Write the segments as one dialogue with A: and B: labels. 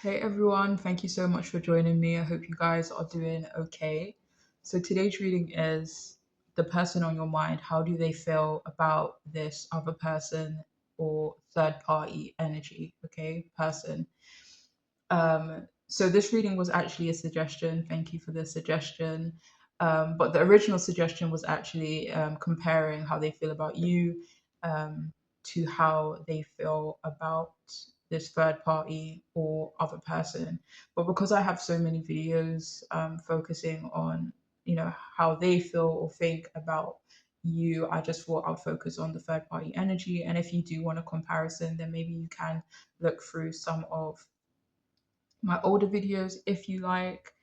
A: Hey everyone, thank you so much for joining me. I hope you guys are doing okay. So today's reading is the person on your mind. How do they feel about this other person or third party energy? Okay, person. So this reading was actually a suggestion. Thank you for the suggestion. But the original suggestion was actually comparing how they feel about you um, to how they feel about this third party or other person. But because I have so many videos focusing on, how they feel or think about you, I just thought I'll focus on the third party energy. And if you do want a comparison, then maybe you can look through some of my older videos if you like,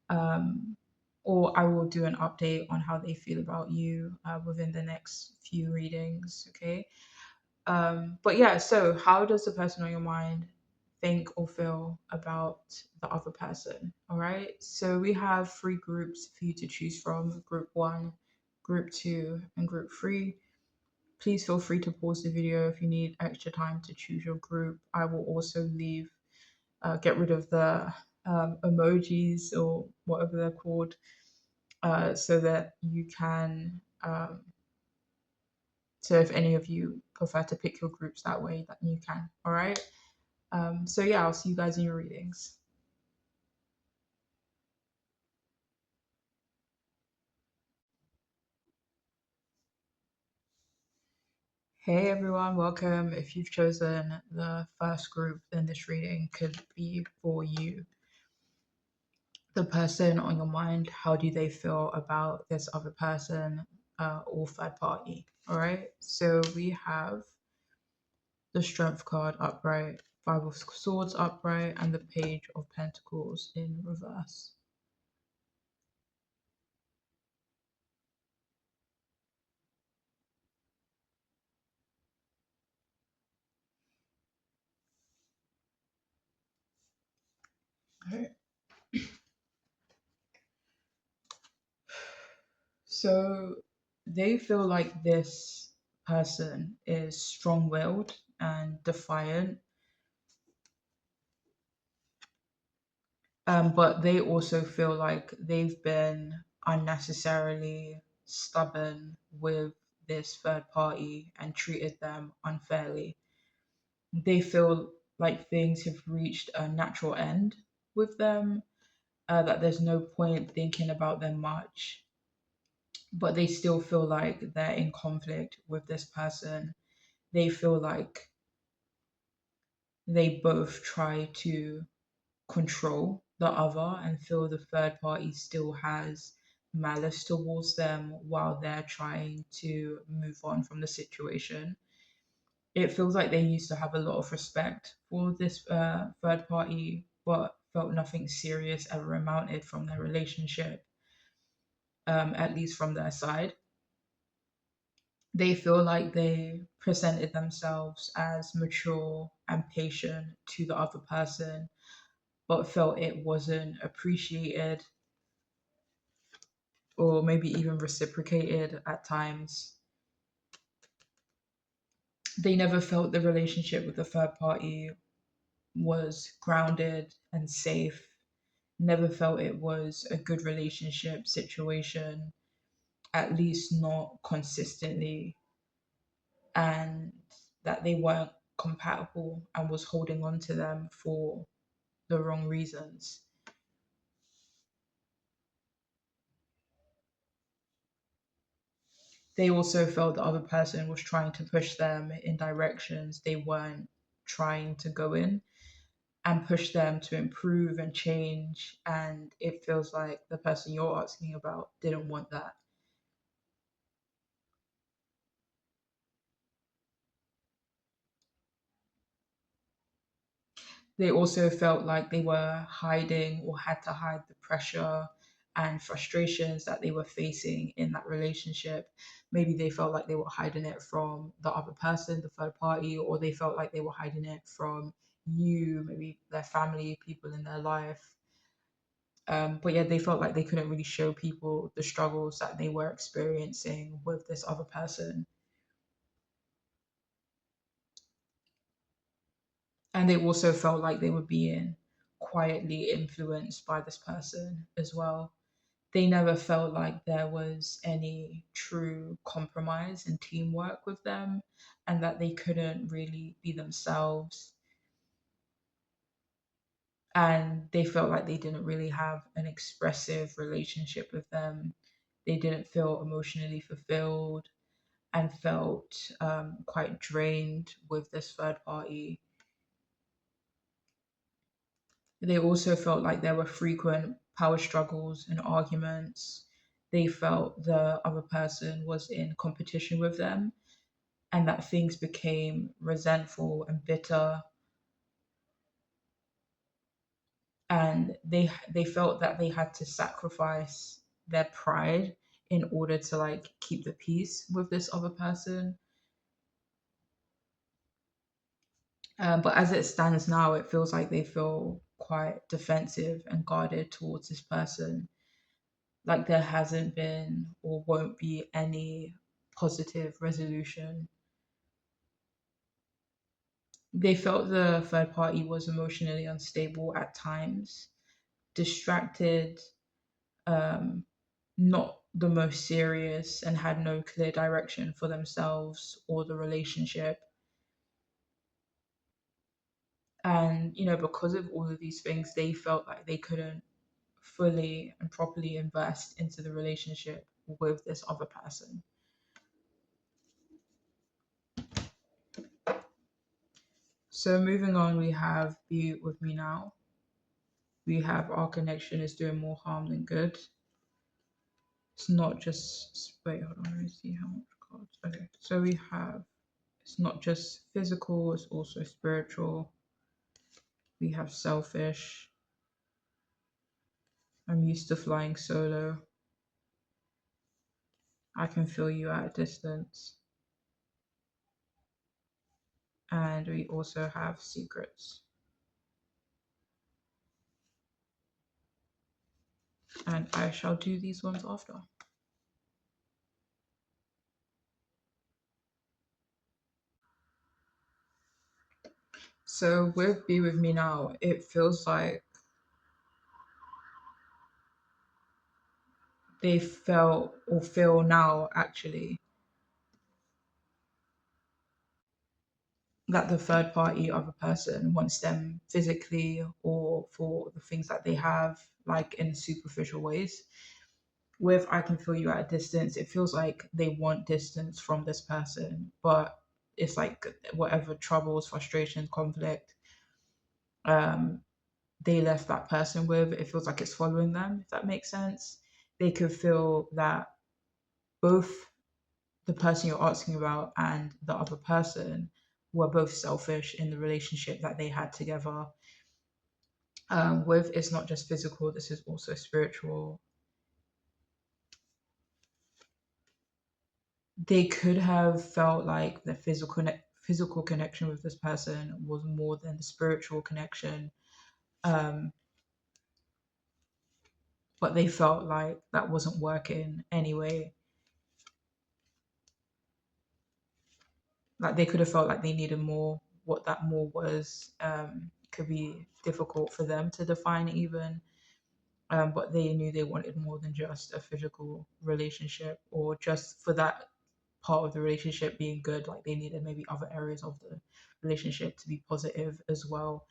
A: um, or I will do an update on how they feel about you within the next few readings. Okay. But yeah, so how does the person on your mind think or feel about the other person? All right. So we have three groups for you to choose from: group one, group two, and group three. Please feel free to pause the video if you need extra time to choose your group. I will also get rid of the emojis or whatever they're called, so that you can. So if any of you prefer to pick your groups that way, that you can. All right. So yeah, I'll see you guys in your readings. Hey everyone, welcome. If you've chosen the first group, then this reading could be for you. The person on your mind, how do they feel about this other person or third party? All right. So we have the Strength card upright, Five of Swords upright, and the Page of Pentacles in reverse. Okay. So they feel like this person is strong willed and defiant, but they also feel like they've been unnecessarily stubborn with this third party and treated them unfairly. They feel like things have reached a natural end with them, that there's no point thinking about them much, but they still feel like they're in conflict with this person. They feel like they both try to control the other and feel the third party still has malice towards them while they're trying to move on from the situation. It feels like they used to have a lot of respect for this third party, but felt nothing serious ever amounted from their relationship, at least from their side. They feel like they presented themselves as mature and patient to the other person, but felt it wasn't appreciated or maybe even reciprocated at times. They never felt the relationship with the third party was grounded and safe, never felt it was a good relationship situation, at least not consistently, and that they weren't compatible and was holding on to them for the wrong reasons. They also felt the other person was trying to push them in directions they weren't trying to go in and push them to improve and change. And it feels like the person you're asking about didn't want that. They also felt like they were hiding or had to hide the pressure and frustrations that they were facing in that relationship. Maybe they felt like they were hiding it from the other person, the third party, or they felt like they were hiding it from you, maybe their family, people in their life. But yeah, they felt like they couldn't really show people the struggles that they were experiencing with this other person. And they also felt like they were being quietly influenced by this person as well. They never felt like there was any true compromise and teamwork with them, and that they couldn't really be themselves. And they felt like they didn't really have an expressive relationship with them. They didn't feel emotionally fulfilled and felt quite drained with this third party. They also felt like there were frequent power struggles and arguments. They felt the other person was in competition with them, and that things became resentful and bitter. And they felt that they had to sacrifice their pride in order to like keep the peace with this other person. But as it stands now, it feels like they feel quite defensive and guarded towards this person. Like there hasn't been or won't be any positive resolution. They felt the third party was emotionally unstable at times, distracted, um, not the most serious, and had no clear direction for themselves or the relationship. And, because of all of these things, they felt like they couldn't fully and properly invest into the relationship with this other person. So moving on, we have Be With Me Now. We have Our Connection is Doing More Harm Than Good. It's not just, wait, hold on, let me see how much cards. Okay, so we have, it's not just physical, it's also spiritual. We have Selfish. I'm used to flying solo. I can feel you at a distance. And we also have Secrets. And I shall do these ones after. So with Be With Me Now, it feels like they felt or feel now actually that the third party other person wants them physically or for the things that they have, like in superficial ways. With I Can Feel You at a Distance, it feels like they want distance from this person, but it's like whatever troubles, frustration, conflict, um, they left that person with, it feels like it's following them, if that makes sense. They could feel that both the person you're asking about and the other person were both selfish in the relationship that they had together. With It's Not Just Physical, this is also spiritual. They could have felt like the physical connection with this person was more than the spiritual connection, um, but they felt like that wasn't working anyway. Like they could have felt like they needed more. What that more was could be difficult for them to define even. But they knew they wanted more than just a physical relationship or just for that part of the relationship being good. Like they needed maybe other areas of the relationship to be positive as well.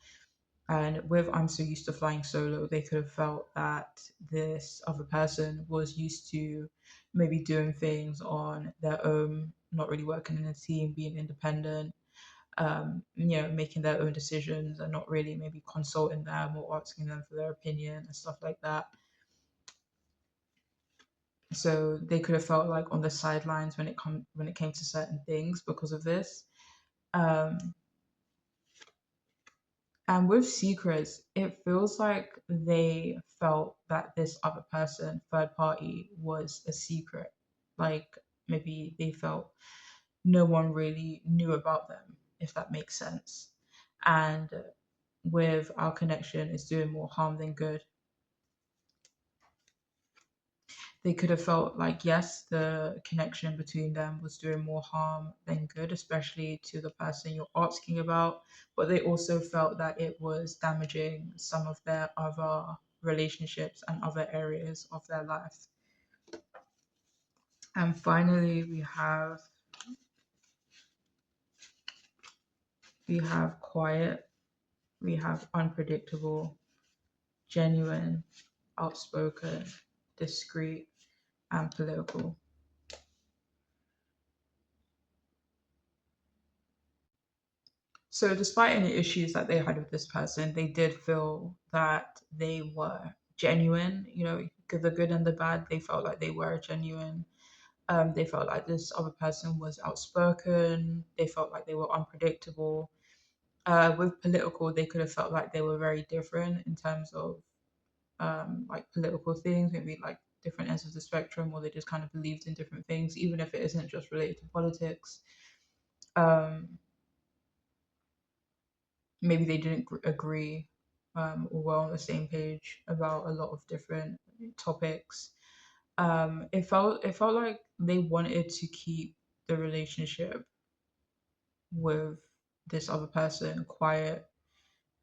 A: And with I'm So Used to Flying Solo, they could have felt that this other person was used to maybe doing things on their own, not really working in a team, being independent, making their own decisions and not really maybe consulting them or asking them for their opinion and stuff like that. So they could have felt like on the sidelines when it came to certain things because of this. Um, and with Secrets, it feels like they felt that this other person, third party, was a secret. Like maybe they felt no one really knew about them, if that makes sense. And with Our Connection is doing more harm than good. They could have felt like, yes, the connection between them was doing more harm than good, especially to the person you're asking about. But they also felt that it was damaging some of their other relationships and other areas of their life. And finally, we have quiet, we have unpredictable, genuine, outspoken, discreet, and political. So, despite any issues that they had with this person, they did feel that they were genuine. The good and the bad, they felt like they were genuine. They felt like this other person was outspoken. They felt like they were unpredictable. With political, they could have felt like they were very different in terms of like political things, maybe like different ends of the spectrum, or they just kind of believed in different things, even if it isn't just related to politics. Um, Maybe they didn't agree or were on the same page about a lot of different topics. It felt like they wanted to keep the relationship with this other person quiet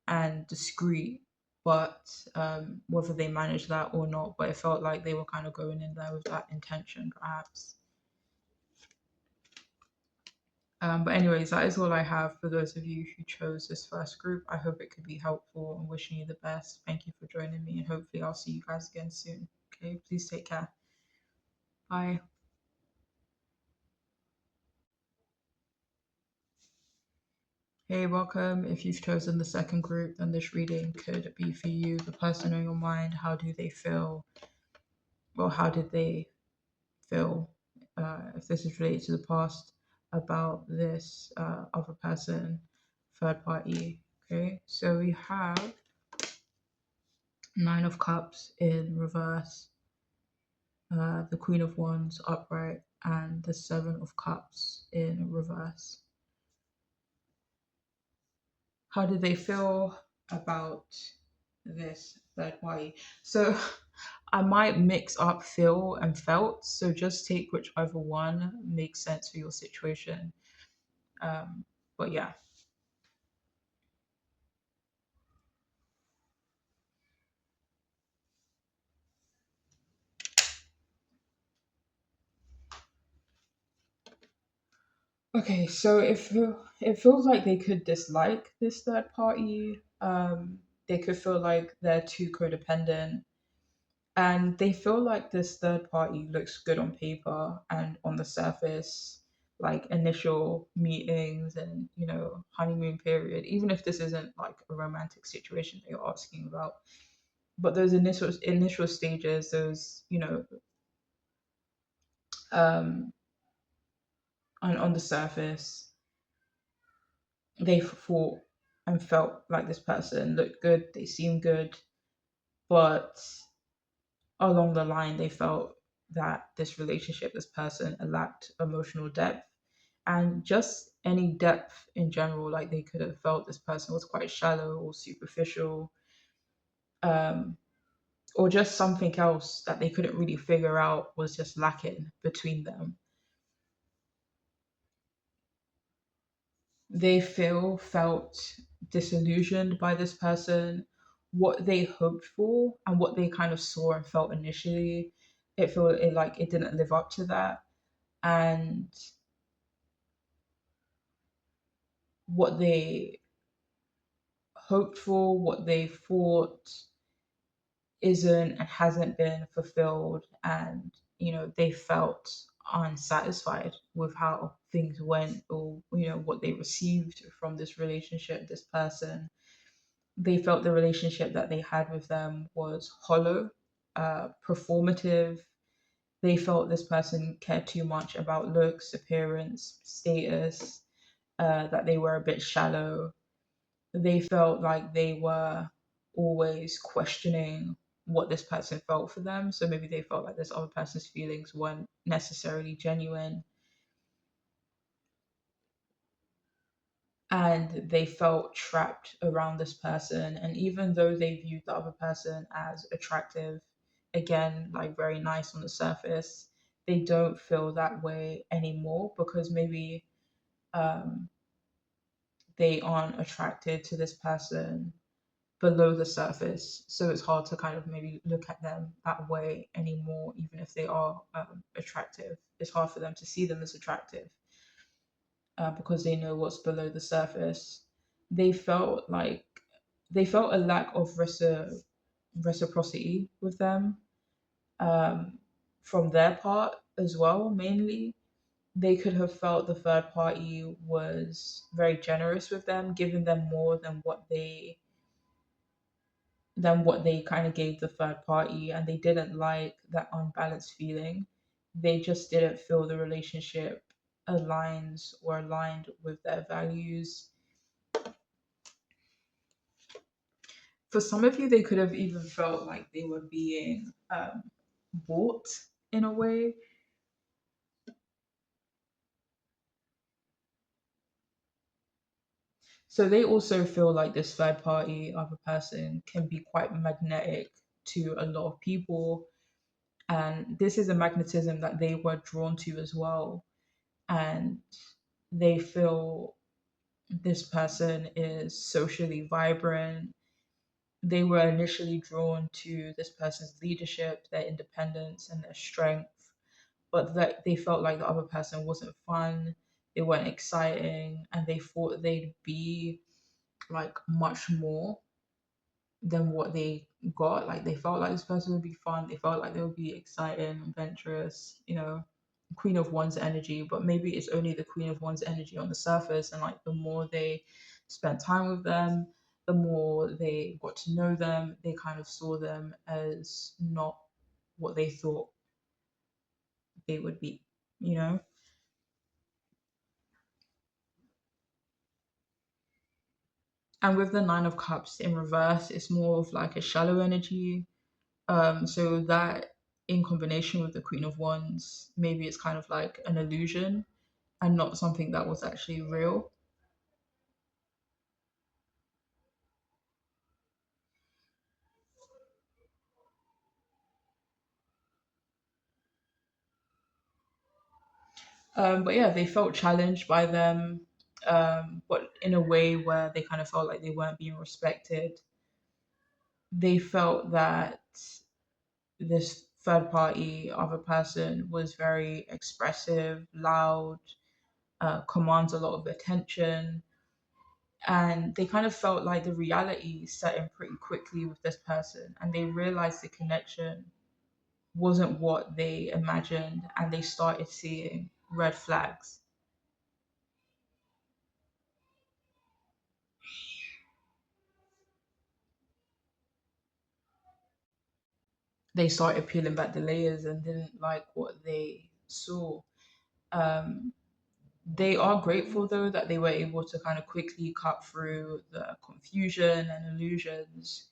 A: and discreet, but whether they managed that or not, but it felt like they were kind of going in there with that intention, perhaps. But anyways, that is all I have for those of you who chose this first group. I hope it could be helpful and wishing you the best. Thank you for joining me, and hopefully I'll see you guys again soon. Okay, please take care. Bye. Hey, welcome. If you've chosen the second group, then this reading could be for you, the person on your mind. How do they feel? Well, how did they feel, if this is related to the past, about this other person, third party? Okay, so we have Nine of Cups in reverse, the Queen of Wands upright, and the Seven of Cups in reverse. How did they feel about this third party? So I might mix up feel and felt, so just take whichever one makes sense for your situation. Um, but yeah. Okay, so it feels like they could dislike this third party. They could feel like they're too codependent, and they feel like this third party looks good on paper and on the surface, like initial meetings and honeymoon period. Even if this isn't like a romantic situation that you're asking about, but those initial stages, those um, on the surface, they thought and felt like this person looked good, they seemed good, but along the line, they felt that this relationship, this person lacked emotional depth and just any depth in general. Like they could have felt this person was quite shallow or superficial, um, or just something else that they couldn't really figure out was just lacking between them. They felt disillusioned by this person. What they hoped for and what they kind of saw and felt initially, it didn't live up to that. And what they hoped for, what they thought isn't and hasn't been fulfilled, and they felt unsatisfied with how things went, or what they received from this relationship, this person. They felt the relationship that they had with them was hollow, performative. They felt this person cared too much about looks, appearance, status, that they were a bit shallow. They felt like they were always questioning what this person felt for them. So maybe they felt like this other person's feelings weren't necessarily genuine. And they felt trapped around this person. And even though they viewed the other person as attractive, again, like very nice on the surface, they don't feel that way anymore because maybe um, they aren't attracted to this person below the surface. So it's hard to kind of maybe look at them that way anymore, even if they are attractive. It's hard for them to see them as attractive because they know what's below the surface. They felt like they felt a lack of reciprocity with them um, from their part as well, mainly. They could have felt the third party was very generous with them, giving them more than what they kind of gave the third party, and they didn't like that unbalanced feeling. They just didn't feel the relationship aligns or aligned with their values. For some of you, they could have even felt like they were being bought in a way. So they also feel like this third party other person can be quite magnetic to a lot of people. And this is a magnetism that they were drawn to as well. And they feel this person is socially vibrant. They were initially drawn to this person's leadership, their independence, and their strength, but that they felt like the other person wasn't fun, they weren't exciting, and they thought they'd be like much more than what they got. Like they felt like this person would be fun, they felt like they would be exciting, adventurous, queen of one's energy, but maybe it's only the queen of one's energy on the surface. And like the more they spent time with them, the more they got to know them, they kind of saw them as not what they thought they would be, you know? And with the Nine of Cups in reverse, it's more of like a shallow energy. So that in combination with the Queen of Wands, maybe it's kind of like an illusion and not something that was actually real. But yeah, they felt challenged by them, but in a way where they kind of felt like they weren't being respected. They felt that this third party other person was very expressive, loud, commands a lot of attention, and they kind of felt like the reality set in pretty quickly with this person, and they realized the connection wasn't what they imagined, and they started seeing red flags. They started peeling back the layers and didn't like what they saw. Um, they are grateful though that they were able to kind of quickly cut through the confusion and illusions.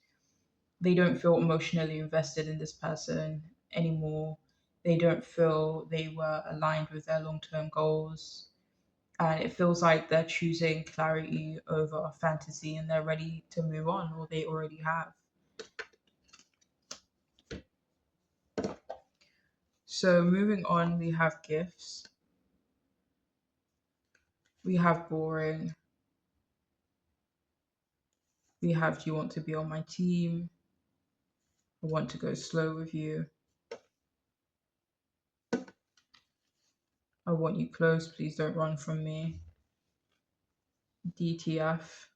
A: They don't feel emotionally invested in this person anymore. They don't feel they were aligned with their long term goals. And it feels like they're choosing clarity over fantasy and they're ready to move on, or they already have. So, moving on, we have gifts, we have boring, we have do you want to be on my team? I want to go slow with you. I want you close, please don't run from me. DTF.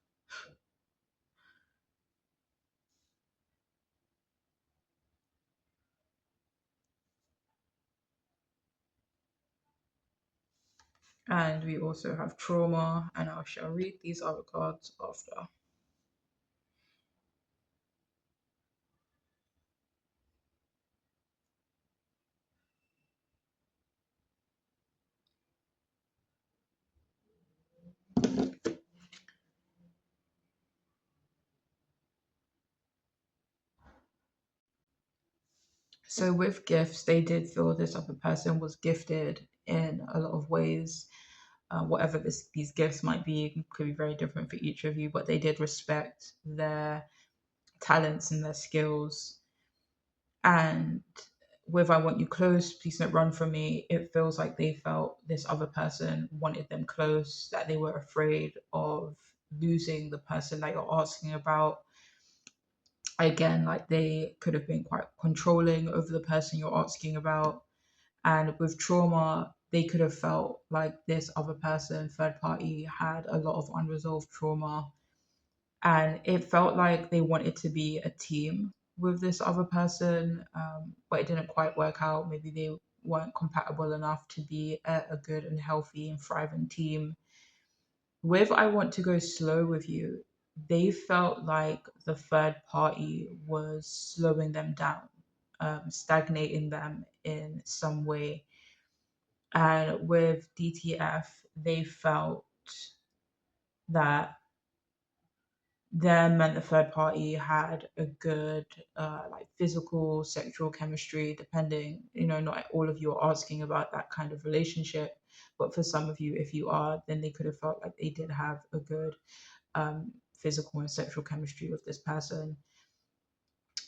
A: And we also have trauma, and I shall read these other cards after. So, with gifts, they did feel this other person was gifted in a lot of ways. Whatever these gifts might be could be very different for each of you, but they did respect their talents and their skills. And with I want you close, please don't run from me, it feels like they felt this other person wanted them close, that they were afraid of losing the person that you're asking about. Again, like they could have been quite controlling over the person you're asking about. And with trauma, they could have felt like this other person, third party, had a lot of unresolved trauma. And it felt like they wanted to be a team with this other person, but it didn't quite work out. Maybe they weren't compatible enough to be a good and healthy and thriving team. With I Want to Go Slow with You, they felt like the third party was slowing them down, stagnating them in some way. And with DTF, they felt that them and the third party had a good like physical sexual chemistry, depending, not all of you are asking about that kind of relationship, but for some of you, if you are, then they could have felt like they did have a good physical and sexual chemistry with this person.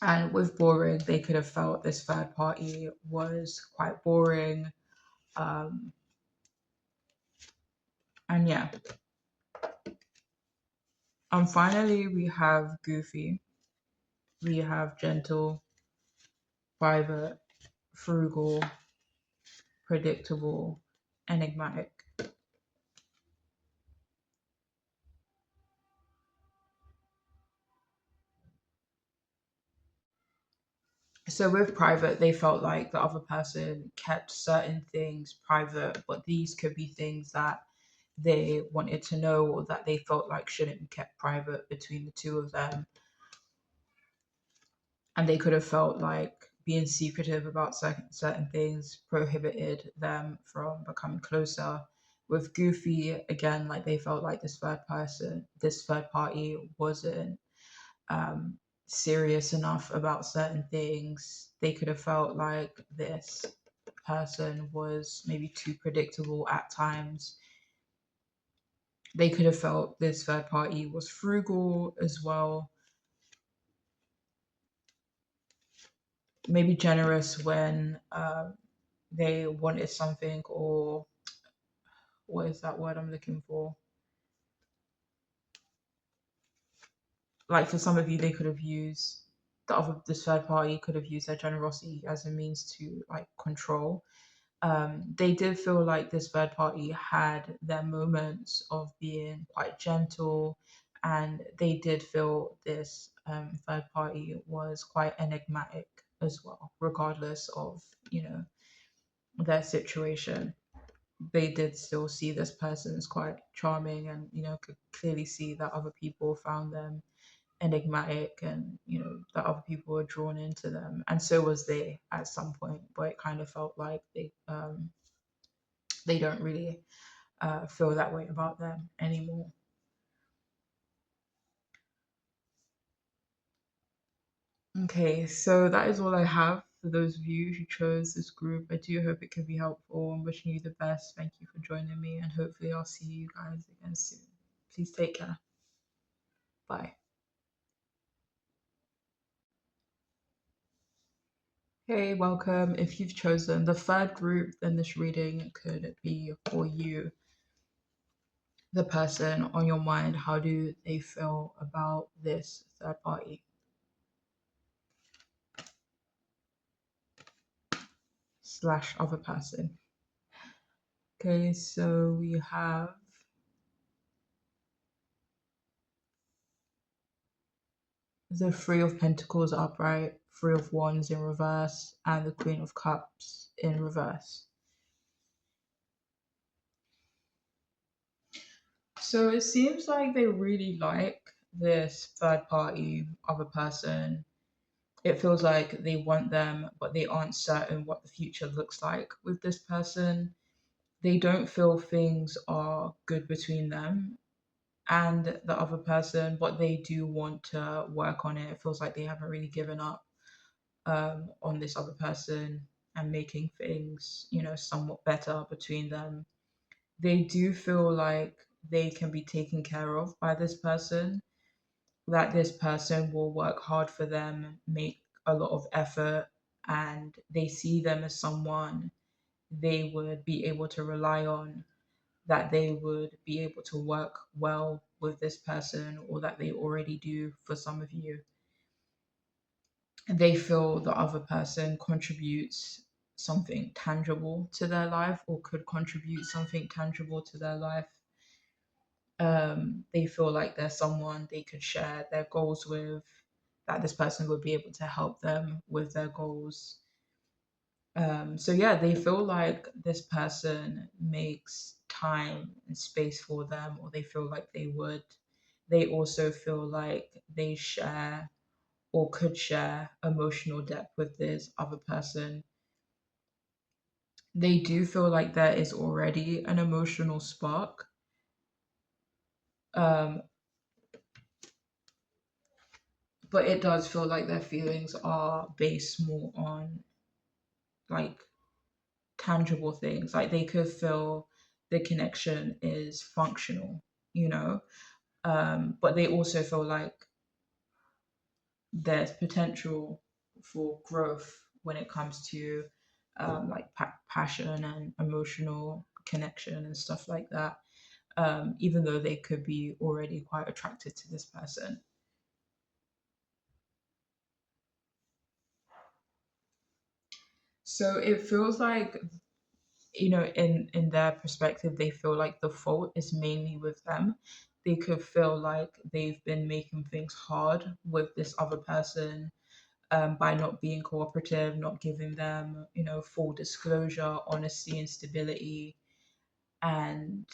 A: And with boring, they could have felt this third party was quite boring. um, and yeah. And finally, we have goofy, we have gentle, private, frugal, predictable, enigmatic. So with private, they felt like the other person kept certain things private, but these could be things that they wanted to know or that they felt like shouldn't be kept private between the two of them. And they could have felt like being secretive about certain things prohibited them from becoming closer. With Goofy, again, like they felt like this third party wasn't um, serious enough about certain things. They could have felt like this person was maybe too predictable at times. They could have felt this third party was frugal as well, maybe generous when they wanted something, or what is that word I'm looking for? Like for some of you, they could have used this third party could have used their generosity as a means to like control. They did feel like this third party had their moments of being quite gentle, and they did feel this third party was quite enigmatic as well, regardless of their situation. They did still see this person as quite charming, and could clearly see that other people found them enigmatic, and that other people were drawn into them, and so was they at some point. But it kind of felt like they don't really feel that way about them anymore. Okay, so that is all I have for those of you who chose this group. I do hope it can be helpful. I'm wishing you the best. Thank you for joining me, and hopefully, I'll see you guys again soon. Please take care. Bye. Hey, welcome. If you've chosen the third group, then this reading could be for you. The person on your mind, how do they feel about this third party slash other person? Okay, so we have the Three of Pentacles upright, Three of Wands in reverse, and the Queen of Cups in reverse. So it seems like they really like this third party, other person. It feels like they want them, but they aren't certain what the future looks like with this person. They don't feel things are good between them and the other person, but they do want to work on it. It feels like they haven't really given up on this other person and making things, somewhat better between them. They do feel like they can be taken care of by this person, that this person will work hard for them, make a lot of effort, and they see them as someone they would be able to rely on, that they would be able to work well with this person, or that they already do for some of you. They feel the other person contributes something tangible to their life, or could contribute something tangible to their life. They feel like there's someone they could share their goals with, that this person would be able to help them with their goals. So yeah, they feel like this person makes time and space for them, or they feel like they would. They also feel like they share or could share emotional depth with this other person. They do feel like there is already an emotional spark. Um, but it does feel like their feelings are based more on like tangible things. Like they could feel the connection is functional, you know. But they also feel like there's potential for growth when it comes to like passion and emotional connection and stuff like that. Even though they could be already quite attracted to this person. So it feels like, in their perspective, they feel like the fault is mainly with them. They could feel like they've been making things hard with this other person, by not being cooperative, not giving them, full disclosure, honesty, and stability. And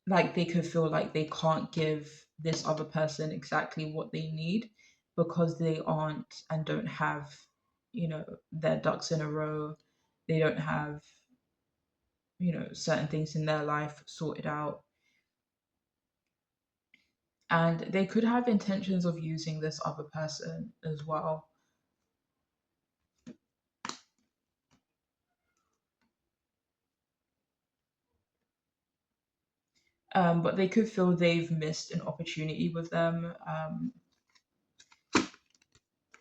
A: like they could feel like they can't give this other person exactly what they need, because they aren't and don't have, their ducks in a row. They don't have, certain things in their life sorted out. And they could have intentions of using this other person as well. But they could feel they've missed an opportunity with them.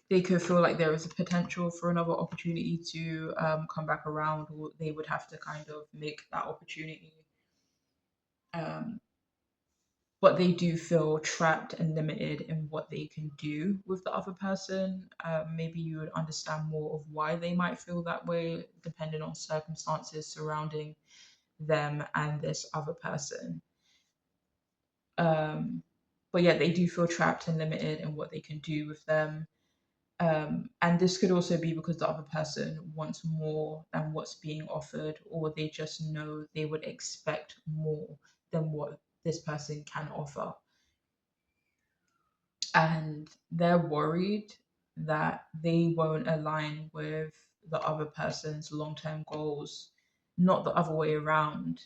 A: They could feel like there is a potential for another opportunity to come back around, or they would have to kind of make that opportunity. Um, but they do feel trapped and limited in what they can do with the other person. Maybe you would understand more of why they might feel that way, depending on circumstances surrounding them and this other person. Um, but yeah, they do feel trapped and limited in what they can do with them. And this could also be because the other person wants more than what's being offered, or they just know they would expect more than what this person can offer. And they're worried that they won't align with the other person's long term goals, not the other way around.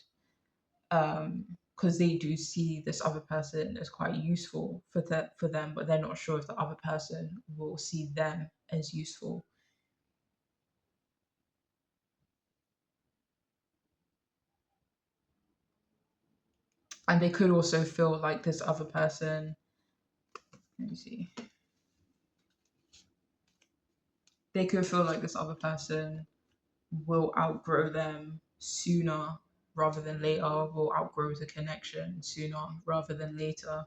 A: Because they do see this other person as quite useful for them, but they're not sure if the other person will see them as useful. And they could also feel like this other person, let me see, they could feel like this other person will outgrow them sooner rather than later, will outgrow the connection sooner rather than later.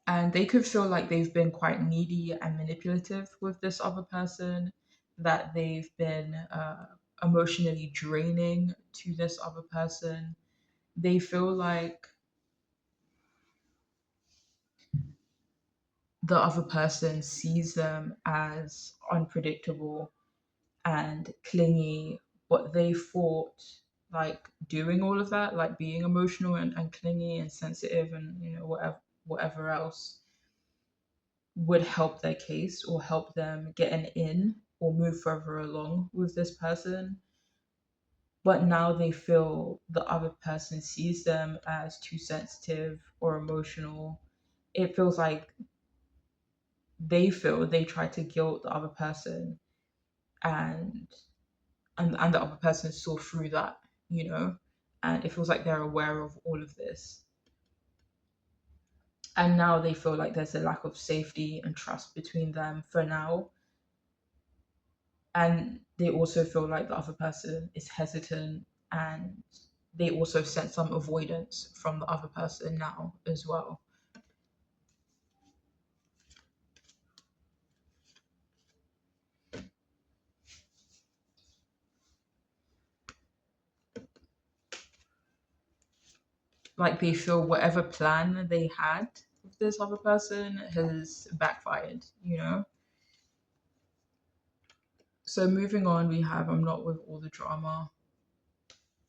A: And they could feel like they've been quite needy and manipulative with this other person, that they've been emotionally draining to this other person. They feel like the other person sees them as unpredictable and clingy, but they thought like doing all of that, like being emotional and clingy and sensitive and whatever else, would help their case or help them get an in or move further along with this person. But now they feel the other person sees them as too sensitive or emotional. It feels like they feel they try to guilt the other person, and and the other person saw through that, you know. And it feels like they're aware of all of this. And now they feel like there's a lack of safety and trust between them for now. And they also feel like the other person is hesitant, and they also sense some avoidance from the other person now as well. Like they feel whatever plan they had with this other person has backfired, you know? So moving on, we have I'm not with all the drama.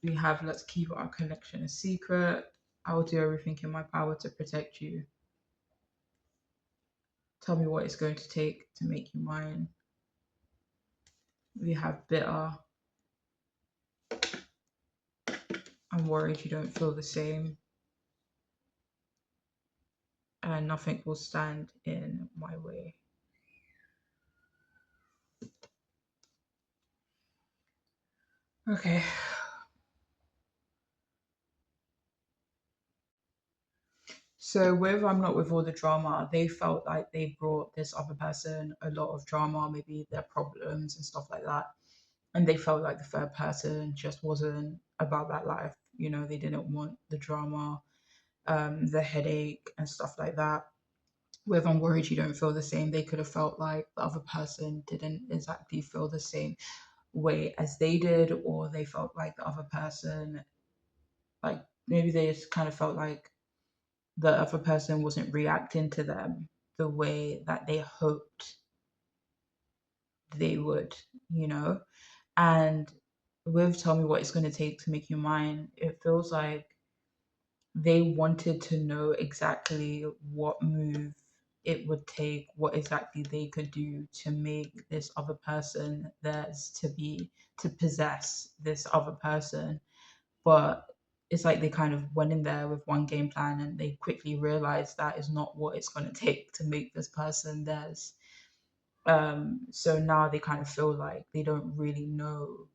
A: We have let's keep our connection a secret. I will do everything in my power to protect you. Tell me what it's going to take to make you mine. We have bitter. I'm worried you don't feel the same, and nothing will stand in my way. Okay. So with I'm not with all the drama, they felt like they brought this other person a lot of drama, maybe their problems and stuff like that. And they felt like the third person just wasn't about that life. You know, they didn't want the drama, the headache and stuff like that. With I'm worried you don't feel the same, they could have felt like the other person didn't exactly feel the same way as they did, or they felt like the other person, like maybe they just kind of felt like the other person wasn't reacting to them the way that they hoped they would, you know? And with Tell Me What It's Going to Take to Make You Mine, it feels like they wanted to know exactly what move it would take, what exactly they could do to make this other person theirs, to possess this other person. But it's like they kind of went in there with one game plan and they quickly realized that is not what it's going to take to make this person theirs. So now they kind of feel like they don't really know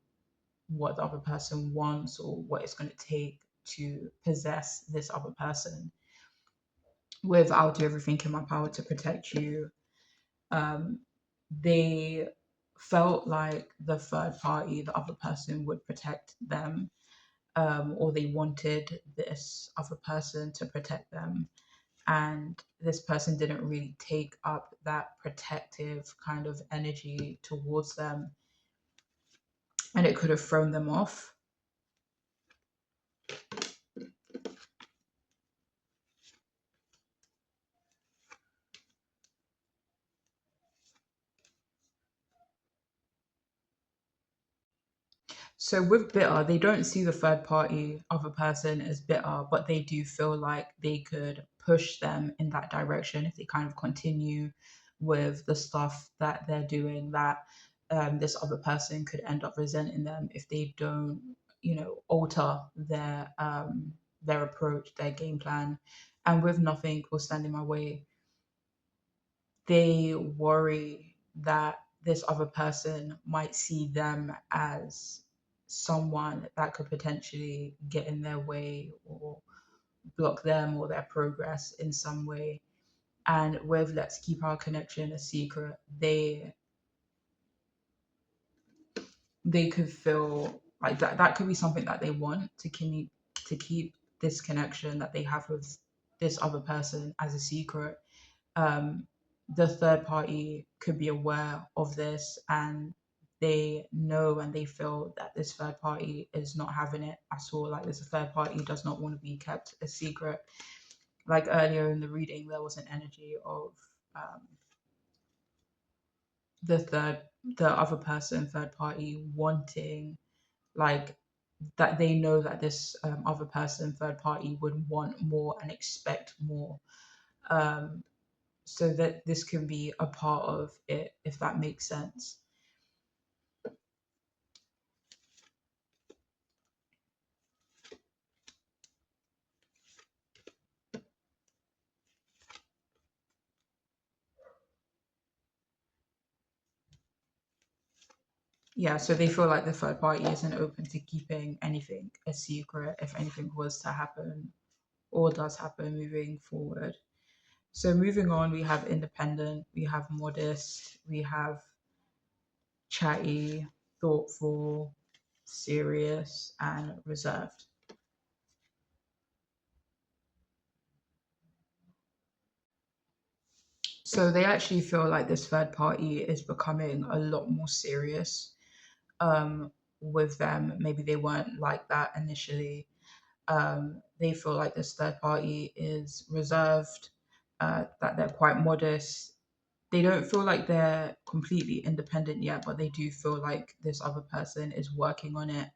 A: what the other person wants or what it's going to take to possess this other person. With I'll do everything in my power to protect you, um, they felt like the third party, the other person, would protect them, or they wanted this other person to protect them. And this person didn't really take up that protective kind of energy towards them, and it could have thrown them off. So with bitter, they don't see the third party other person as bitter, but they do feel like they could push them in that direction if they kind of continue with the stuff that they're doing, that this other person could end up resenting them if they don't, alter their approach, their game plan. And with nothing will stand in my way, they worry that this other person might see them as someone that could potentially get in their way or block them or their progress in some way. And with let's keep our connection a secret, they could feel like that could be something that they want to keep this connection that they have with this other person as a secret. um, the third party could be aware of this, and they know and they feel that this third party is not having it at all. Like this third party does not want to be kept a secret. Like earlier in the reading, there was an energy of um, the third, the other person, third party wanting like that they know that this other person, third party, would want more and expect more. Um, so that this can be a part of it, if that makes sense. Yeah, so they feel like the third party isn't open to keeping anything a secret if anything was to happen or does happen moving forward. So moving on, we have independent, we have modest, we have chatty, thoughtful, serious, and reserved. So they actually feel like this third party is becoming a lot more serious with them. Maybe they weren't like that initially. They feel like this third party is reserved, that they're quite modest. They don't feel like they're completely independent yet, but they do feel like this other person is working on it.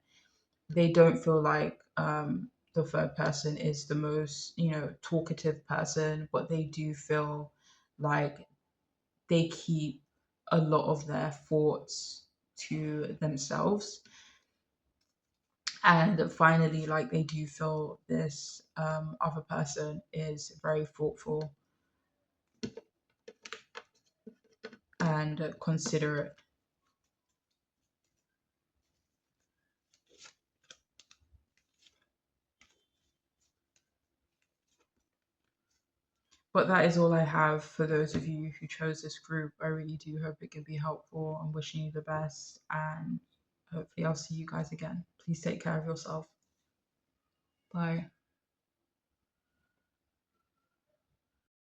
A: They don't feel like the third person is the most, talkative person, but they do feel like they keep a lot of their thoughts to themselves. And finally, like they do feel this other person is very thoughtful and considerate. But that is all I have for those of you who chose this group. I really do hope it can be helpful. I'm wishing you the best, and hopefully I'll see you guys again. Please take care of yourself. Bye.